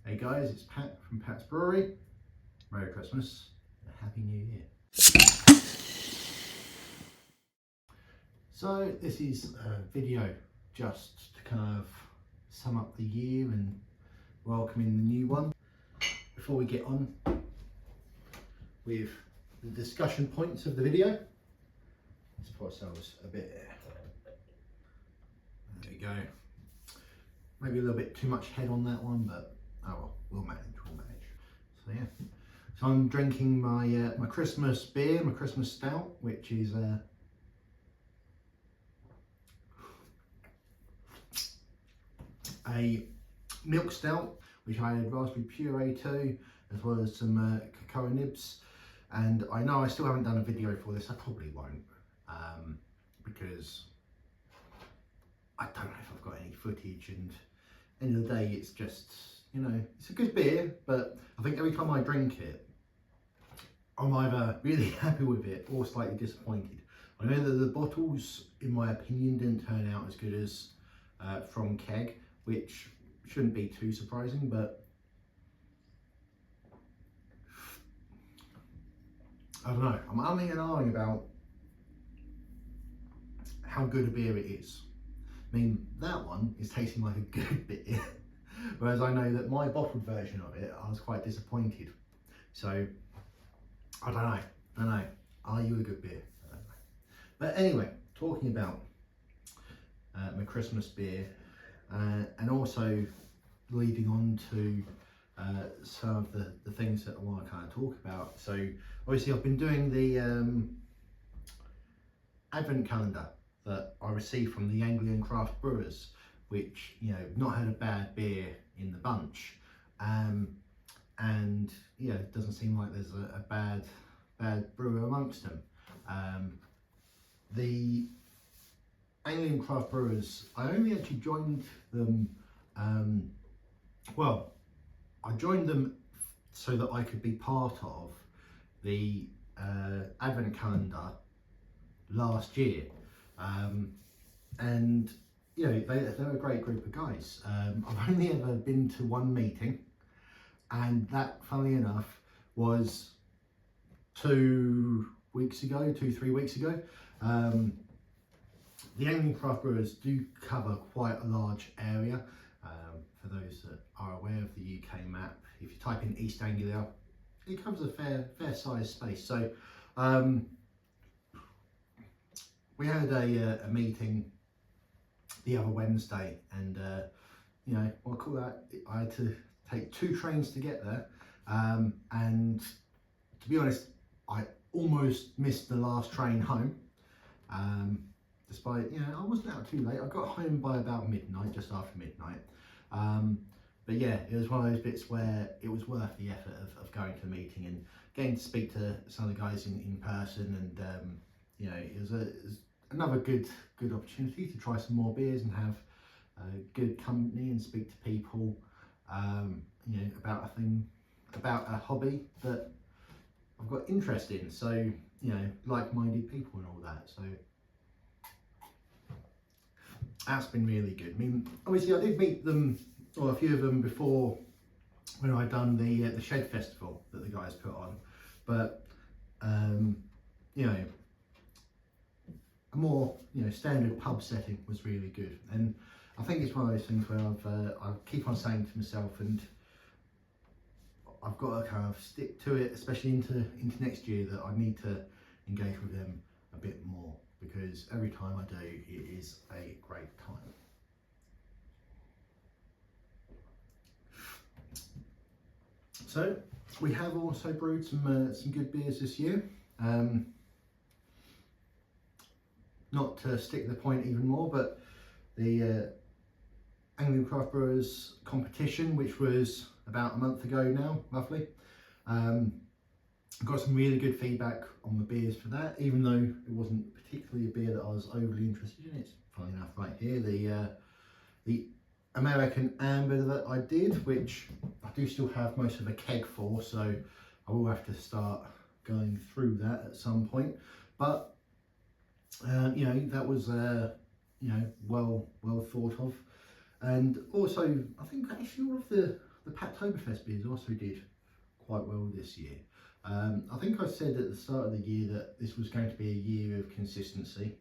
Hey guys, it's Pat from Pat's Brewery. Merry Christmas and Happy New Year. So this is a video just to kind of sum up the year and welcome in the new one. Before we get on with the discussion points of the video, let's put ourselves a bit there. There we go. Maybe a little bit too much head on that one, but oh well, we'll manage. So yeah, so I'm drinking my my Christmas beer, my Christmas stout, which is a milk stout, which I had raspberry puree to, as well as some cocoa nibs. And I know I still haven't done a video for this. I probably won't, because I don't know if I've got any footage, and end of the day it's just, you know, it's a good beer, but I think every time I drink it I'm either really happy with it or slightly disappointed. I know that the bottles, in my opinion, didn't turn out as good as from keg, which shouldn't be too surprising, but I don't know, I'm umming and ahhing about how good a beer it is. I mean, that one is tasting like a good beer, whereas I know that my bottled version of it, I was quite disappointed. So, I don't know. Are you a good beer? I don't know. But anyway, talking about my Christmas beer, and also leading on to some of the things that I want to kind of talk about. So, obviously I've been doing the Advent calendar that I received from the Anglian craft brewers, which, you know, not had a bad beer in the bunch, and yeah, it doesn't seem like there's a bad brewer amongst them. The Anglian craft brewers, I only actually joined them, well, I joined them so that I could be part of the Advent calendar last year. And you know, they're a great group of guys. I've only ever been to one meeting, and that, funnily enough, was 3 weeks ago. The Anglian craft brewers do cover quite a large area. For those that are aware of the UK map, if you type in East Anglia, it covers a fair sized space. So we had a meeting the other Wednesday, and you know, I'll call that, I had to take 2 trains to get there, and to be honest, I almost missed the last train home, despite, you know, I wasn't out too late. I got home by about midnight, just after midnight, but yeah, it was one of those bits where it was worth the effort of going to the meeting and getting to speak to some of the guys in person, and you know, it was another good opportunity to try some more beers and have good company and speak to people, you know, about a hobby that I've got interest in. So, you know, like-minded people and all that. So that's been really good. I mean, obviously I did meet them, or a few of them, before when I'd done the Shed Festival that the guys put on, but you know, a more, you know, standard pub setting was really good. And I think it's one of those things where I keep on saying to myself, and I've got to kind of stick to it, especially into next year, that I need to engage with them a bit more, because every time I do, it is a great time. So we have also brewed some good beers this year. Not to stick the point even more, but the Anglian Craft Brewers competition, which was about a month ago now, roughly, got some really good feedback on the beers for that, even though it wasn't particularly a beer that I was overly interested in. It's funny enough right here, the American Amber that I did, which I do still have most of a keg for, so I will have to start going through that at some point. But you know, that was you know, well thought of, and also I think actually all of the the Packtoberfest beers also did quite well this year. I think I said at the start of the year that this was going to be a year of consistency.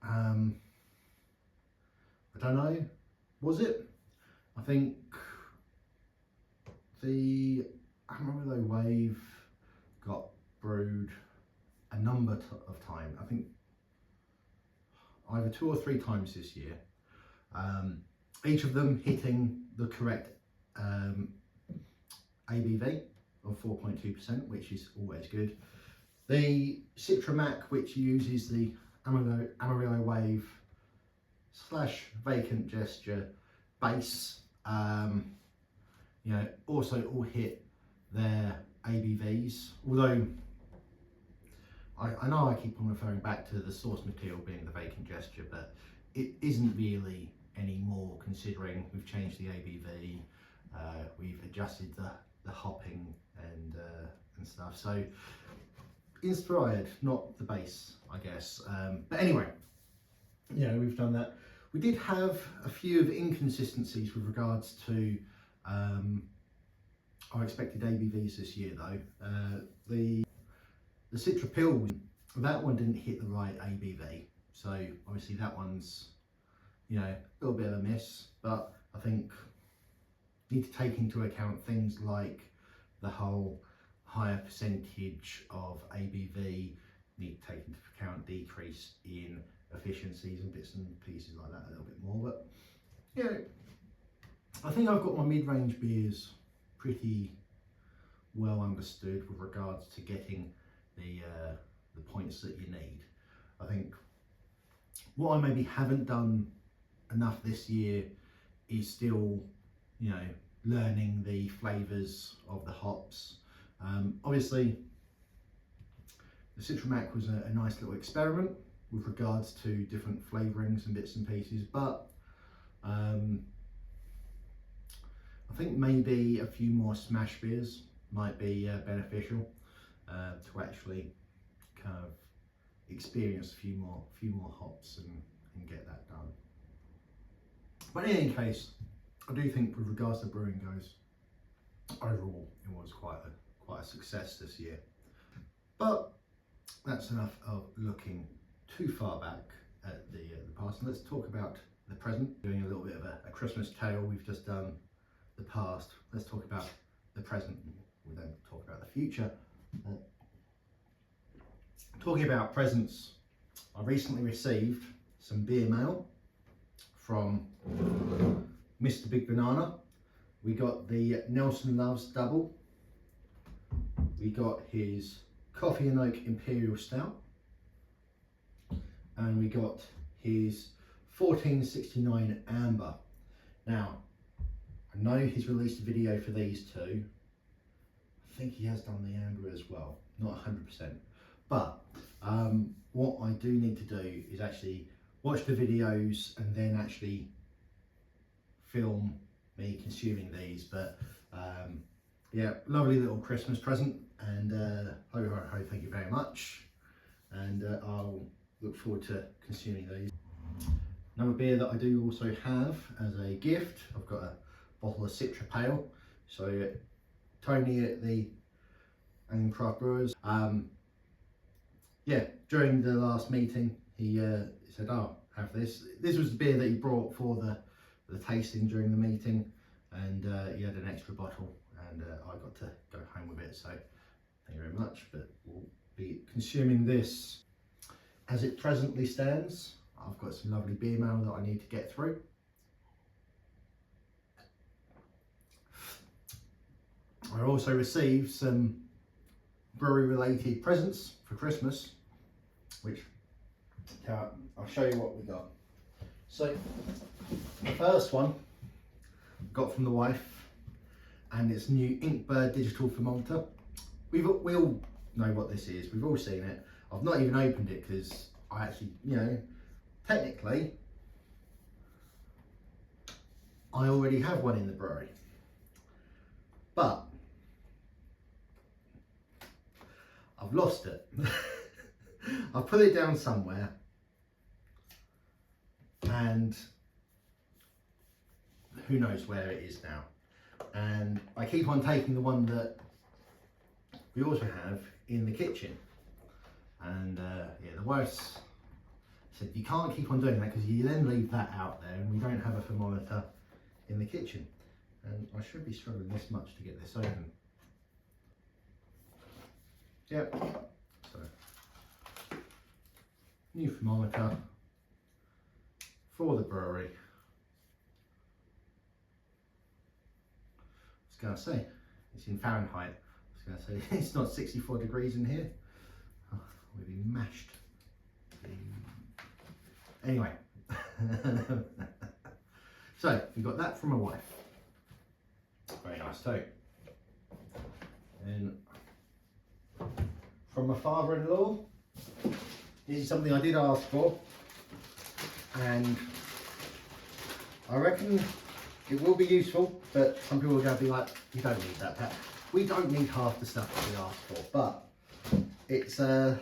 I don't know, was it? I think the Amarillo Wave got brewed a number of times. I think either 2 or 3 times this year. Each of them hitting the correct ABV of 4.2%, which is always good. The Citra Mac, which uses the Amarillo Wave / Vacant Gesture base, you know, also all hit their ABVs. Although I know I keep on referring back to the source material being the Vacant Gesture, but it isn't really anymore, considering we've changed the ABV, we've adjusted the hopping and stuff. So inspired, not the base, I guess. But anyway, you know, we've done that. We did have a few of inconsistencies with regards to our expected ABVs this year, though. The Citra Pill, that one didn't hit the right ABV, so obviously that one's, you know, a little bit of a miss. But I think you need to take into account things like the whole higher percentage of ABV, need to take into account decrease in efficiencies and bits and pieces like that a little bit more. But yeah, I think I've got my mid-range beers pretty well understood with regards to getting the points that you need. I think what I maybe haven't done enough this year is still, you know, learning the flavours of the hops. Obviously the Citra Mac was a nice little experiment with regards to different flavourings and bits and pieces, but I think maybe a few more smash beers might be beneficial to actually kind of experience a few more hops and get that done. But in any case, I do think with regards to brewing goes, overall it was quite a success this year. But that's enough of looking too far back at the past, and let's talk about the present. Doing a little bit of a Christmas tale. We've just done the past, let's talk about the present. We'll then talk about the future. Talking about presents, I recently received some beer mail from Mr. Big Banana. We got the Nelson Loves Double. We got his Coffee and Oak Imperial Stout. And we got his 1469 Amber. Now, I know he's released a video for these two. I think he has done the Amber as well, not 100%. But what I do need to do is actually watch the videos and then actually film me consuming these. But yeah, lovely little Christmas present, and thank you very much, and I'll look forward to consuming these. Another beer that I do also have as a gift, I've got a bottle of Citra Pale. So Tony at the Anglian Craft Brewers, yeah, during the last meeting he said, "Oh, have this." This was the beer that he brought for the tasting during the meeting, and he had an extra bottle, and I got to go home with it, so thank you very much. But we'll be consuming this as it presently stands. I've got some lovely beer mail that I need to get through. I also received some brewery related presents for Christmas, which I'll show you what we got. So the first one got from the wife, and it's new Inkbird digital thermometer. We all know what this is, we've all seen it. I've not even opened it because I actually, you know, technically I already have one in the brewery, but I've lost it. I've put it down somewhere, and who knows where it is now. and I keep on taking the one that we also have in the kitchen. And yeah, the wife said you can't keep on doing that because you then leave that out there and we don't have a thermometer in the kitchen. And I should be struggling this much to get this open. Yep, so new thermometer for the brewery. I was going to say, it's in Fahrenheit. I was going to say, it's not 64 degrees in here. Oh, we've been mashed. Anyway, so we got that from my wife. Very nice too. And from my father-in-law, this is something I did ask for, and I reckon it will be useful, but some people are going to be like, you don't need that pack. We don't need half the stuff that we asked for, but it's a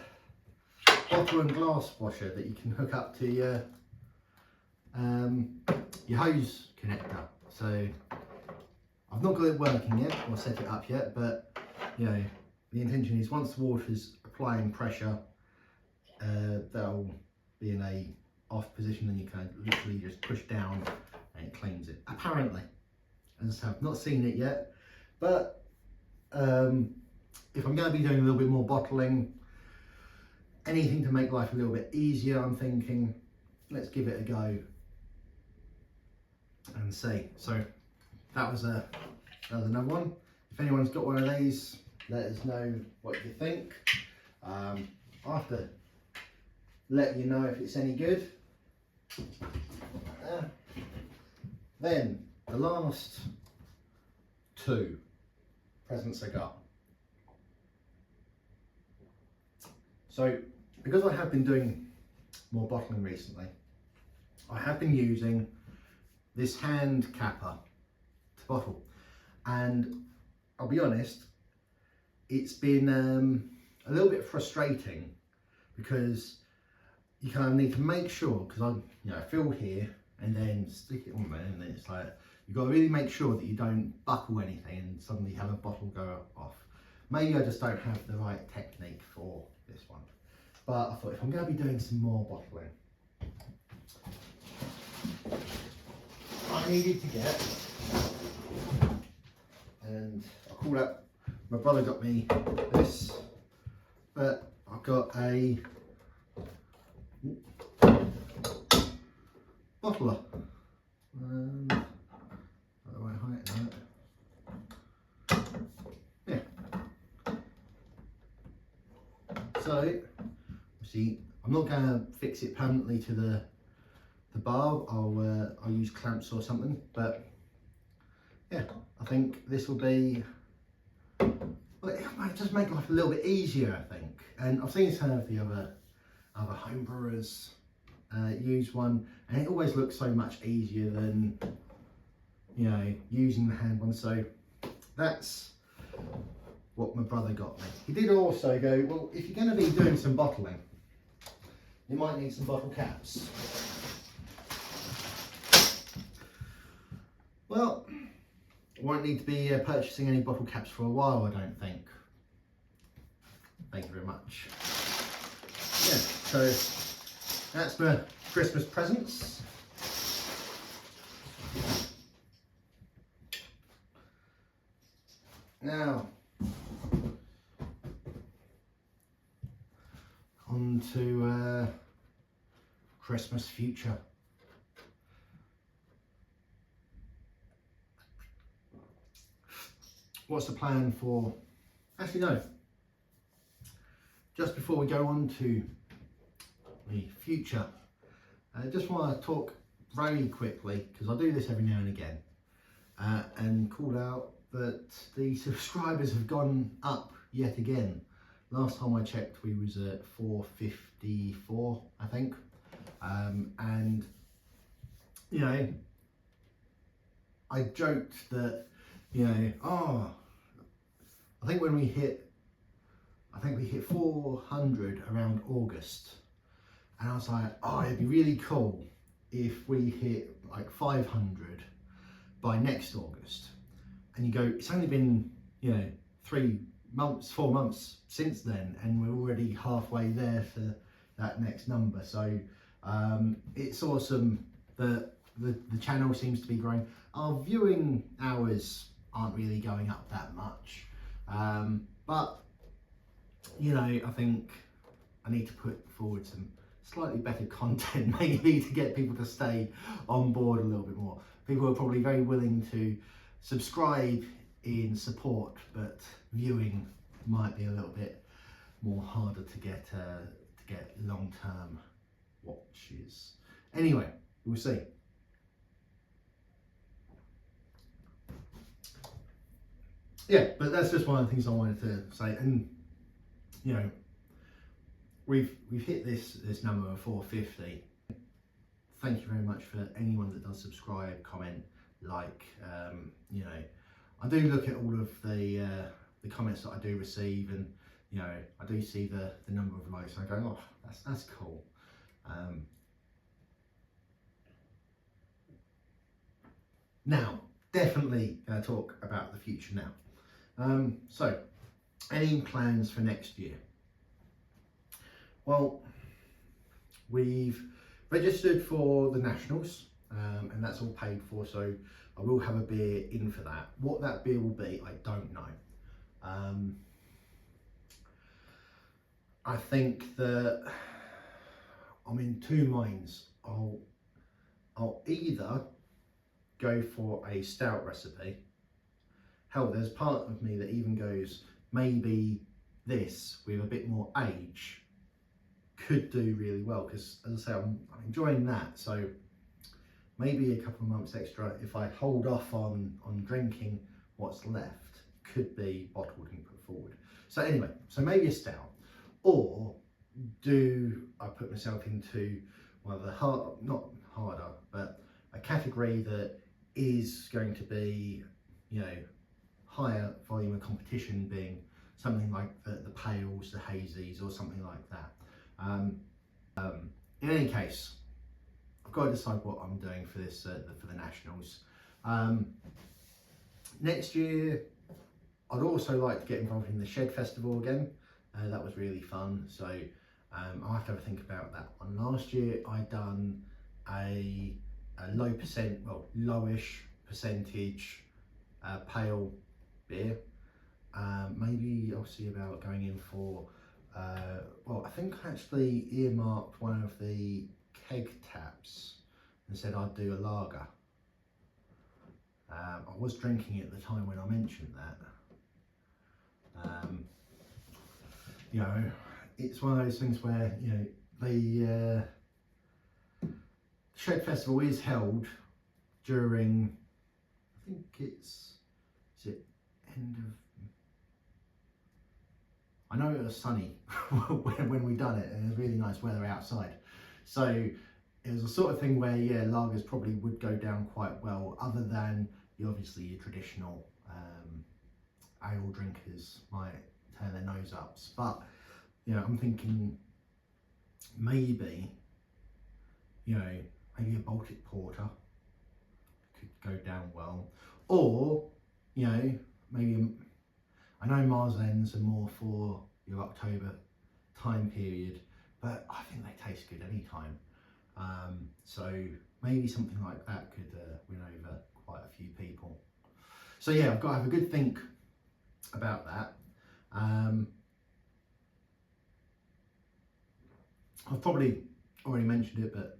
bottle and glass washer that you can hook up to your hose connector. So I've not got it working yet or set it up yet, but you know, the intention is once the water's applying pressure, that'll be in a off position, and you can literally just push down and it cleans it, apparently. And so I've not seen it yet, but if I'm going to be doing a little bit more bottling, anything to make life a little bit easier, I'm thinking let's give it a go and see. So that was another one. If anyone's got one of these, let us know what you think. I'll have to let you know if it's any good. Then the last two presents I got. So because I have been doing more bottling recently, I have been using this hand capper to bottle, and I'll be honest, it's been a little bit frustrating because you kind of need to make sure, because I fill here and then stick it on there, and then it's like you've got to really make sure that you don't buckle anything and suddenly have a bottle go off. Maybe I just don't have the right technique for this one, but I thought if I'm going to be doing some more bottling, I needed to get, and I called up, my brother got me this, but I've got a bottler. The right height, yeah. So, see, I'm not going to fix it permanently to the bar. I'll use clamps or something, but yeah, I think this will be, well, it might just make life a little bit easier, I think. And I've seen some of the other homebrewers use one, and it always looks so much easier than, you know, using the hand one. So that's what my brother got me. He did also go, well, if you're going to be doing some bottling, you might need some bottle caps. Well, I won't need to be purchasing any bottle caps for a while, I don't think. Thank you very much. Yeah, so that's my Christmas presents. Now, on to Christmas future. What's the plan for, actually no, just before we go on to the future, I just want to talk very quickly, because I do this every now and again, and call out that the subscribers have gone up yet again. Last time I checked we was at 454, I think, and you know, I joked that, you know, oh, I think we hit 400 around August, and I was like, oh, it'd be really cool if we hit like 500 by next August. and you go, it's only been, you know, 3 months, 4 months since then, and we're already halfway there for that next number. So it's awesome that the channel seems to be growing. Our viewing hours aren't really going up that much, but you know, I think I need to put forward some slightly better content maybe to get people to stay on board a little bit more. People are probably very willing to subscribe in support, but viewing might be a little bit more harder to get long-term watches. Anyway, we'll see. Yeah, but that's just one of the things I wanted to say. And you know, we've hit this number of 450. Thank you very much for anyone that does subscribe, comment, like. You know, I do look at all of the comments that I do receive, and you know, I do see the number of likes, and I go, oh, that's cool. Now, definitely going to talk about the future now. So, any plans for next year? Well, we've registered for the Nationals, and that's all paid for, so I will have a beer in for that. What that beer will be, I don't know. I think that I'm in two minds. I'll either go for a stout recipe. Hell, there's part of me that even goes, maybe this with a bit more age could do really well, because as I say, I'm enjoying that. So maybe a couple of months extra, if I hold off on drinking what's left, could be bottled and put forward. So anyway, so maybe a stout, or do I put myself into one of the not harder, but a category that is going to be, you know, higher volume of competition, being something like the pales, the hazies, or something like that. In any case, I've got to decide what I'm doing for this for the Nationals. Next year, I'd also like to get involved in the Shed Festival again. That was really fun, so I'll have to have a think about that one. Last year I done a lowish percentage pale beer. Maybe I'll see about going in for well, I think I actually earmarked one of the keg taps and said I'd do a lager. I was drinking it at the time when I mentioned that. You know, it's one of those things where, you know, the Shed Festival is held during, I think is it end of, I know it was sunny when we done it, and it was really nice weather outside. So it was a sort of thing where, yeah, lagers probably would go down quite well, other than obviously your traditional ale drinkers might turn their nose ups. But, you know, I'm thinking maybe, you know, maybe a Baltic Porter could go down well. Or, you know, maybe, I know Marzens are more for your October time period, but I think they taste good any time. So maybe something like that could win over quite a few people. So yeah, I've got to have a good think about that. I've probably already mentioned it, but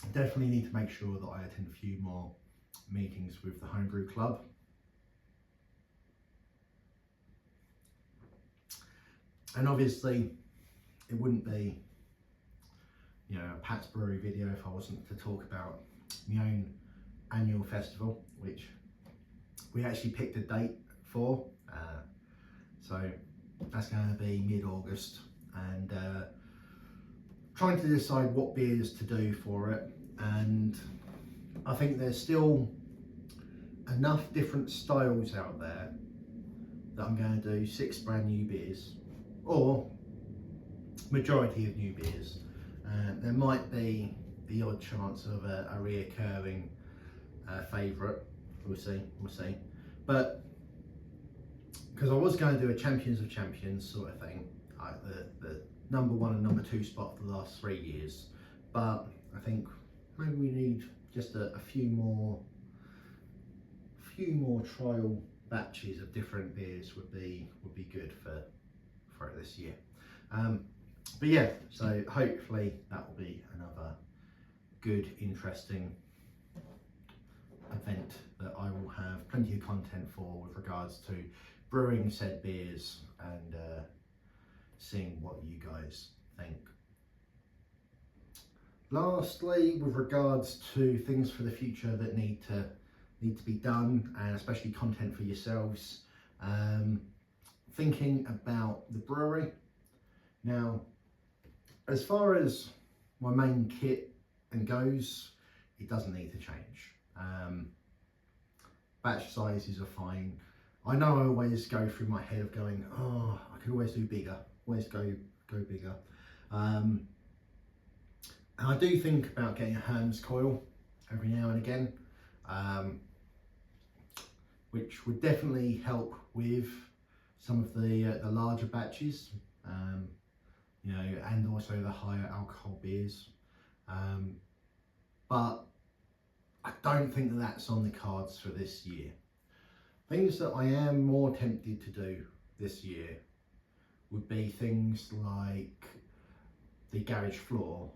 I definitely need to make sure that I attend a few more meetings with the Homebrew Club. And obviously it wouldn't be, you know, a Pat's Brewery video if I wasn't to talk about my own annual festival, which we actually picked a date for. So that's going to be mid-August, and trying to decide what beers to do for it. And I think there's still enough different styles out there that I'm going to do 6 brand new beers, or majority of new beers. There might be the odd chance of a reoccurring favourite. We'll see. But because I was going to do a Champions of Champions sort of thing, like the number 1 and number 2 spot for the last 3 years, but I think maybe we need just a few more trial batches of different beers would be good for it this year. But yeah, so hopefully that will be another good, interesting event that I will have plenty of content for with regards to brewing said beers and seeing what you guys think. Lastly, with regards to things for the future that need to be done, and especially content for yourselves, thinking about the brewery. Now, as far as my main kit and goes, it doesn't need to change. Batch sizes are fine. I know I always go through my head of going, oh, I could always do bigger, always go bigger. And I do think about getting a Herms coil every now and again, which would definitely help with some of the larger batches, you know, and also the higher alcohol beers. But I don't think that that's on the cards for this year. Things that I am more tempted to do this year would be things like the garage floor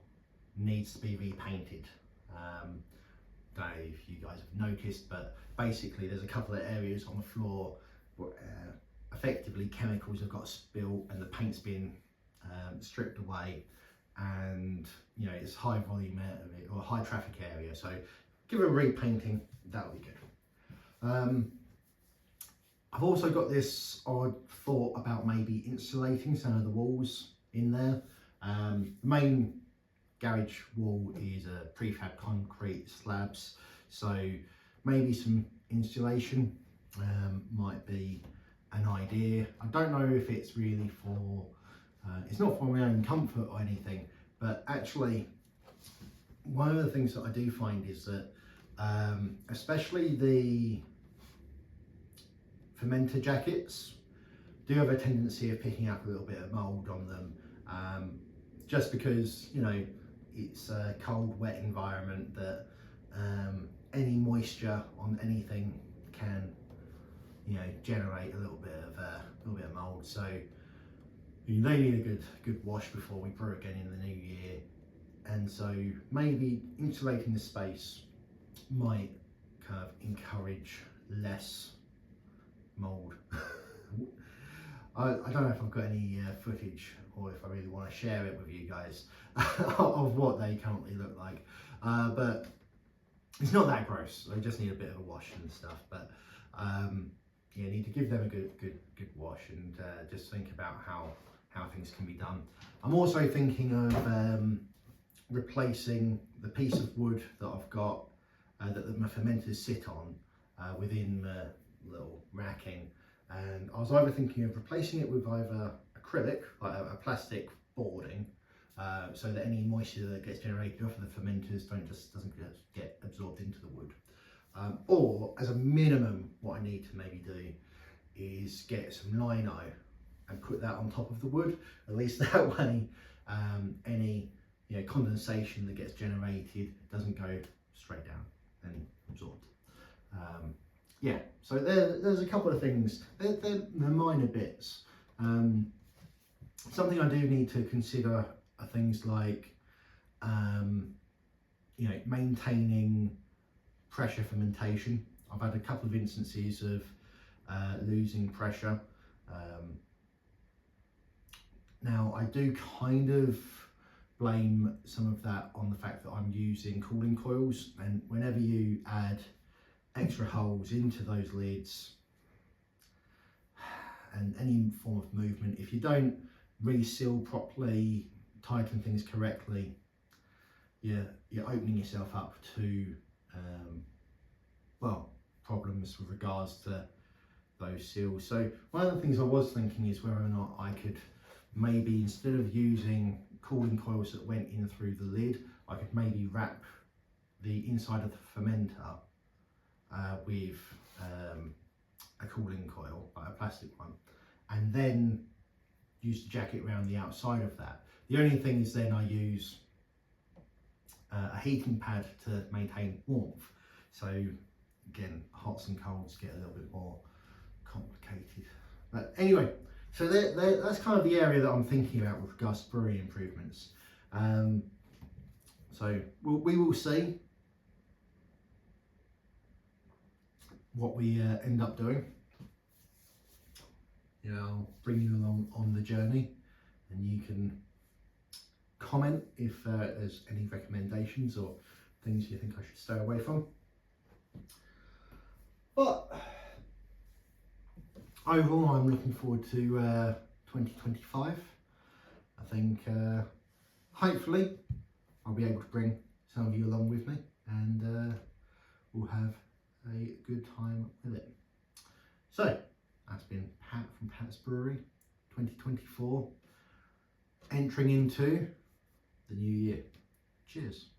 needs to be repainted. Don't know if you guys have noticed, but basically there's a couple of areas on the floor where effectively chemicals have got spilled and the paint's been stripped away, and you know, it's high volume area or high traffic area, so give it a repainting, that would be good. I've also got this odd thought about maybe insulating some of the walls in there. The main garage wall is a prefab concrete slabs, so maybe some insulation might be an idea. I don't know if it's really for, it's not for my own comfort or anything, but actually one of the things that I do find is that especially the fermenter jackets do have a tendency of picking up a little bit of mold on them, just because, you know, it's a cold, wet environment that any moisture on anything can, you know, generate a little bit of mold. So they need a good wash before we brew again in the new year, and so maybe insulating the space might kind of encourage less mold. I don't know if I've got any footage, or if I really want to share it with you guys of what they currently look like, but it's not that gross. They just need a bit of a wash and stuff, but yeah, need to give them a good wash, and just think about how things can be done. I'm also thinking of replacing the piece of wood that I've got that my fermenters sit on within the little racking, and I was either thinking of replacing it with either acrylic, like a plastic boarding, so that any moisture that gets generated off of the fermenters doesn't get absorbed into the wood, or as a minimum what I need to maybe do is get some lino and put that on top of the wood. At least that way any, you know, condensation that gets generated doesn't go straight down and absorbed. Yeah, so there's a couple of things. They're minor bits. Something I do need to consider are things like, you know, maintaining pressure fermentation. I've had a couple of instances of losing pressure. Now I do kind of blame some of that on the fact that I'm using cooling coils, and whenever you add extra holes into those lids and any form of movement, if you don't reseal properly, tighten things correctly, you're opening yourself up to well, problems with regards to those seals. So one of the things I was thinking is whether or not I could maybe, instead of using cooling coils that went in through the lid, I could maybe wrap the inside of the fermenter with a cooling coil, like a plastic one, and then use the jacket around the outside of that. The only thing is then I use a heating pad to maintain warmth. So again, hots and colds get a little bit more complicated. But anyway, so that's kind of the area that I'm thinking about with regards to brewery improvements. So we will see what we end up doing. You know, I'll bring you along on the journey, and you can comment if there's any recommendations or things you think I should stay away from. But overall, I'm looking forward to 2025. I think hopefully I'll be able to bring some of you along with me, and we'll have a good time with it. So that's been Pat from Pat's Brewery 2024, entering into the new year. Cheers.